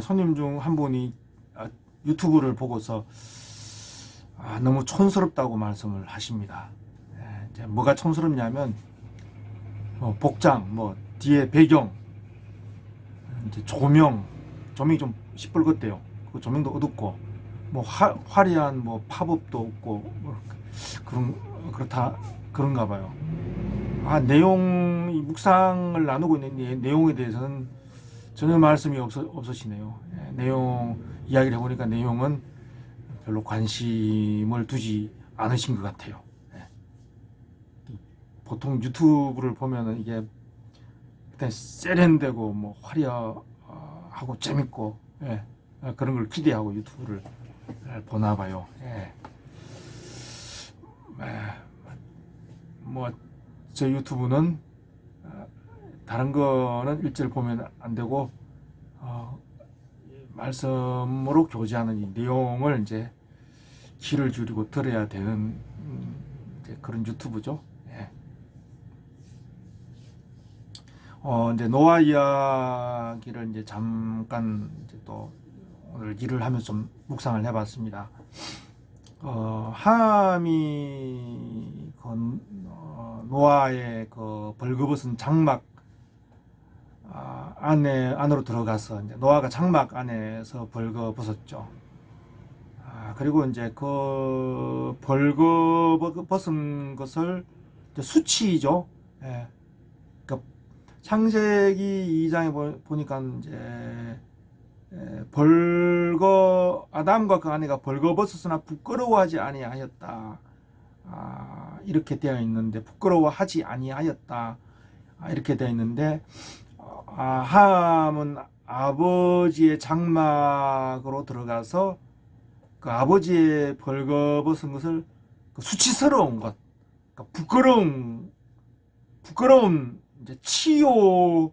손님 중 한 분이 유튜브를 보고서 너무 촌스럽다고 말씀을 하십니다. 이제 뭐가 촌스럽냐면 복장, 뒤에 배경, 이제 조명이 좀 시뻘겋대요. 그 조명도 어둡고 화려한 팝업도 없고 그런가 봐요. 이 묵상을 나누고 있는 내용에 대해서는 전혀 말씀이 없으시네요. 이야기를 해보니까 내용은 별로 관심을 두지 않으신 것 같아요. 보통 유튜브를 보면은 이게 일단 세련되고 화려하고 재밌고 그런 걸 기대하고 유튜브를 보나 봐요. 저 유튜브는 다른 거는 일절 보면 안 되고 말씀으로 교제하는 이 내용을 이제 귀를 기울이고 들어야 되는 이제 그런 유튜브죠. 이제 노아 이야기를 이제 잠깐 이제 또 오늘 일을 하면서 좀 묵상을 해봤습니다. 함이 노아의 그 벌거벗은 장막 안으로 들어가서 이제 노아가 장막 안에서 벌거벗었죠. 그리고 이제 그 벌거벗은 것을 이제 수치죠. 그러니까 창세기 2장에 보니까 이제 아담과 그 아내가 벌거벗었으나 부끄러워하지 아니하였다. 이렇게 되어 있는데 부끄러워하지 아니하였다. 이렇게 되어 있는데 함은 아버지의 장막으로 들어가서 그 아버지의 벌거벗은 것을 수치스러운 것, 그러니까 부끄러운 이제 치욕으로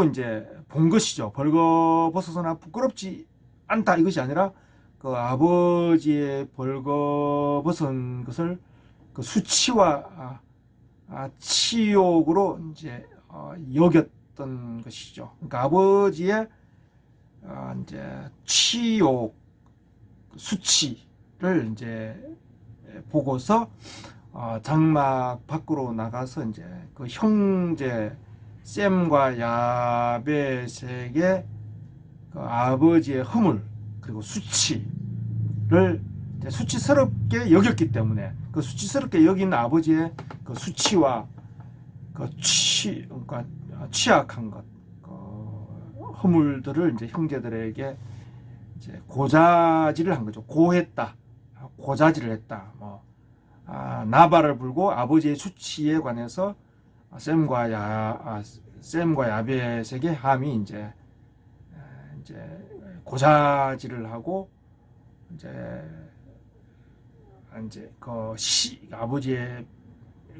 이제 본 것이죠. 벌거벗어서나 부끄럽지 않다 이것이 아니라 그 아버지의 벌거벗은 것을 그 수치와 치욕으로 이제 여겼던 것이죠. 그러니까 아버지의 이제 치욕, 수치를 이제 보고서 장막 밖으로 나가서 이제 그 형제 셈과 야벳에게 그 아버지의 허물 그리고 수치를 이제 수치스럽게 여겼기 때문에 그 수치스럽게 여긴 아버지의 그 수치와 그러니까 취약한 것, 허물들을 이제 형제들에게 이제 고자질을 한 거죠. 고자질을 했다. 나발을 불고 아버지의 수치에 관해서 셈과 야벳에게 함이 이제 고자질을 하고 이제 아버지의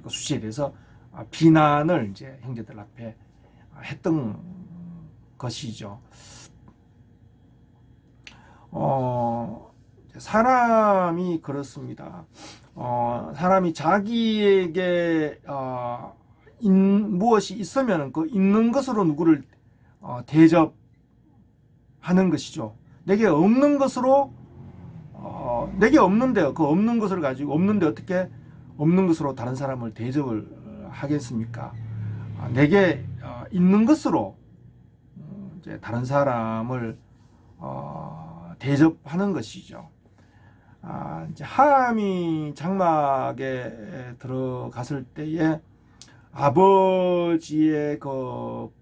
그 수치에 대해서 비난을 이제 형제들 앞에 했던 것이죠. 사람이 그렇습니다. 사람이 자기에게 무엇이 있으면 그 있는 것으로 누구를 대접하는 것이죠. 내게 없는 것으로 내게 없는데요. 그 없는 것을 가지고 없는데 어떻게 없는 것으로 다른 사람을 대접을 하겠습니까? 내게 있는 것으로 이제 다른 사람을 대접하는 것이죠. 이제 함이 장막에 들어갔을 때에 아버지의 그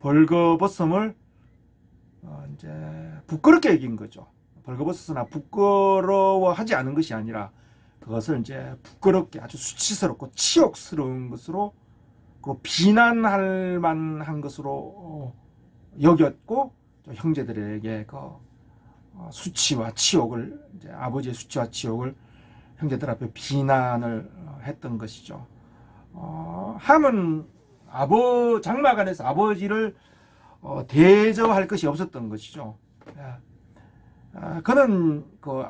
벌거벗음을 이제 부끄럽게 여긴 거죠. 벌거벗었으나 부끄러워하지 않은 것이 아니라 그것을 이제 부끄럽게 아주 수치스럽고 치욕스러운 것으로 그리고 비난할 만한 것으로 여겼고 형제들에게 그 수치와 치욕을 이제 아버지의 수치와 치욕을 형제들 앞에 비난을 했던 것이죠. 함은 장막 안에서 아버지를 대접할 것이 없었던 것이죠. 그는 그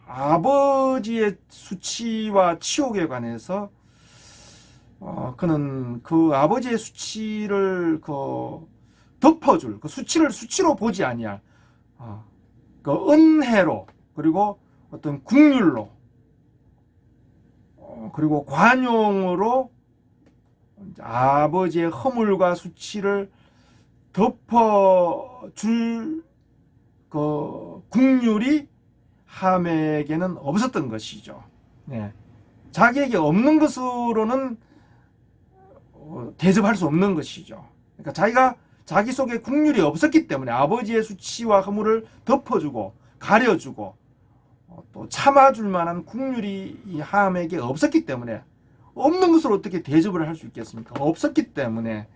아버지의 수치와 치욕에 관해서 그는 그 아버지의 수치를 덮어줄 그 수치로 보지 아니할 그 은혜로 그리고 어떤 국률로 그리고 관용으로 아버지의 허물과 수치를 덮어줄 그 국률이 함에게는 없었던 것이죠. 네. 자기에게 없는 것으로는 대접할 수 없는 것이죠. 그러니까 자기 속에 국률이 없었기 때문에 아버지의 수치와 허물을 덮어주고 가려주고 또 참아줄 만한 국률이 이 함에게 없었기 때문에 없는 것을 어떻게 대접을 할 수 있겠습니까? 없었기 때문에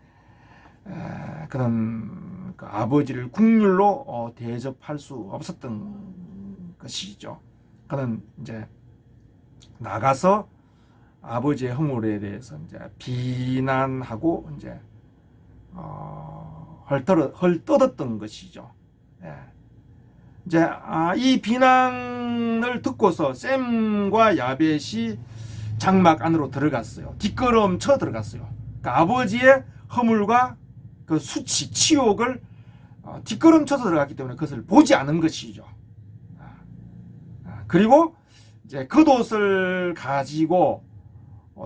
그런 그 아버지를 국률로 대접할 수 없었던 것이죠. 그는 이제 나가서 아버지의 허물에 대해서 이제 비난하고 이제 헐떠었던 것이죠. 예. 이제 이 비난을 듣고서 셈과 야벳이 장막 안으로 들어갔어요. 뒷걸음쳐 들어갔어요. 그러니까 아버지의 허물과 그 수치, 치욕을 뒷걸음쳐서 들어갔기 때문에 그것을 보지 않은 것이죠. 그리고 이제 겉옷을 가지고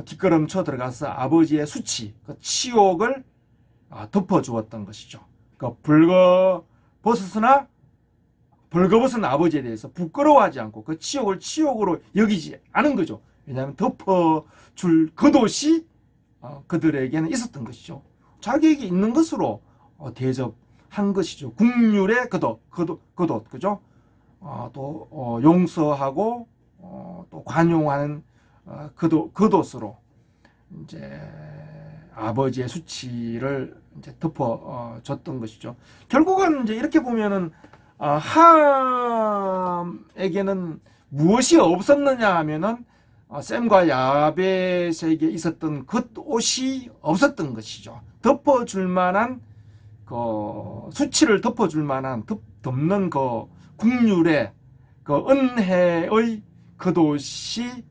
뒷걸음쳐 들어가서 아버지의 수치, 그 치욕을 덮어주었던 것이죠. 그 벌거벗은 아버지에 대해서 부끄러워하지 않고 그 치욕을 치욕으로 여기지 않은 거죠. 왜냐하면 덮어줄 겉옷이 그들에게는 있었던 것이죠. 자기에게 있는 것으로 대접한 것이죠. 국률의 겉옷, 그죠? 또 용서하고 또 관용하는 겉옷으로 이제 아버지의 수치를 이제 덮어줬던 것이죠. 결국은 이제 이렇게 보면은 함에게는 무엇이 없었느냐 하면은 셈과 야벳에게 있었던 겉옷이 없었던 것이죠. 덮어줄 만한 그 수치를 덮어줄 만한 덮는 그 국률의 그 은혜의 겉옷이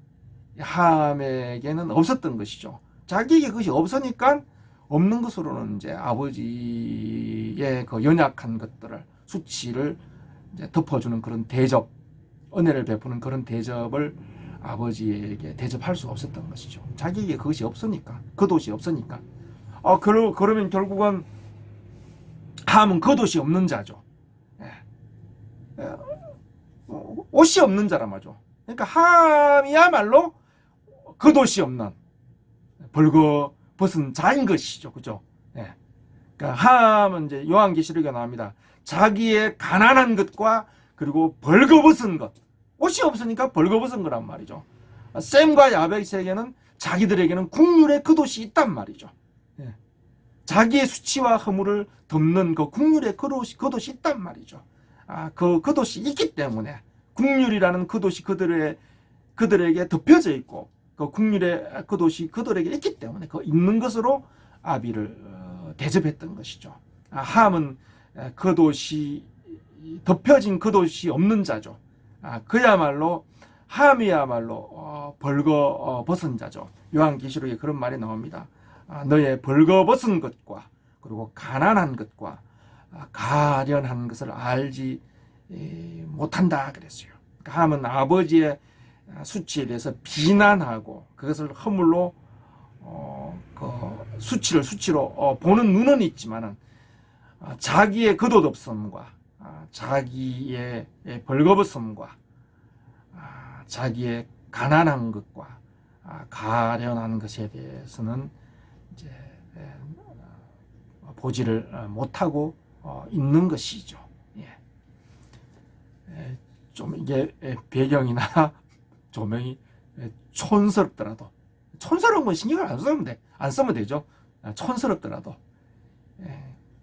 함에게는 없었던 것이죠. 자기에게 그것이 없으니까 없는 것으로는 이제 아버지의 그 연약한 것들을 수치를 이제 덮어주는 그런 대접, 은혜를 베푸는 그런 대접을 아버지에게 대접할 수 없었던 것이죠. 자기에게 그것이 없으니까, 겉옷이 없으니까. 그러면 결국은 함은 겉옷이 없는 자죠. 옷이 없는 자란 말이죠. 그러니까 함이야말로 겉옷이 없는 벌거벗은 자인 것이죠. 그죠? 그러니까 함은 이제 요한계시록에 나옵니다. 자기의 가난한 것과 그리고 벌거벗은 것. 옷이 없으니까 벌거벗은 거란 말이죠. 셈과 야벳에게는 자기들에게는 국률의 겉옷이 있단 말이죠. 자기의 수치와 허물을 덮는 그 국률의 겉옷이 있단 말이죠. 그 겉옷이 있기 때문에 국률이라는 겉옷이 그들에게 덮여져 있고 그 국률의 겉옷이 그들에게 있기 때문에 그 있는 것으로 아비를 대접했던 것이죠. 함은 겉옷이 덮여진 겉옷이 없는 자죠. 그야말로 함이야말로 벌거벗은 자죠. 요한계시록에 그런 말이 나옵니다. 너의 벌거벗은 것과 그리고 가난한 것과 가련한 것을 알지 못한다 그랬어요. 함은 아버지의 수치에 대해서 비난하고 그것을 허물로 그 수치로 보는 눈은 있지만은 자기의 겉옷없음과 자기의 벌거벗음과 자기의 가난한 것과 가련한 것에 대해서는 이제 보지를 못하고 있는 것이죠. 좀 이게 배경이나 조명이 촌스럽더라도 촌스러운 건 신경을 안 쓰면 되죠. 촌스럽더라도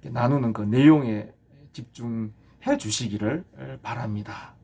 나누는 그 내용에 집중해 주시기를 바랍니다.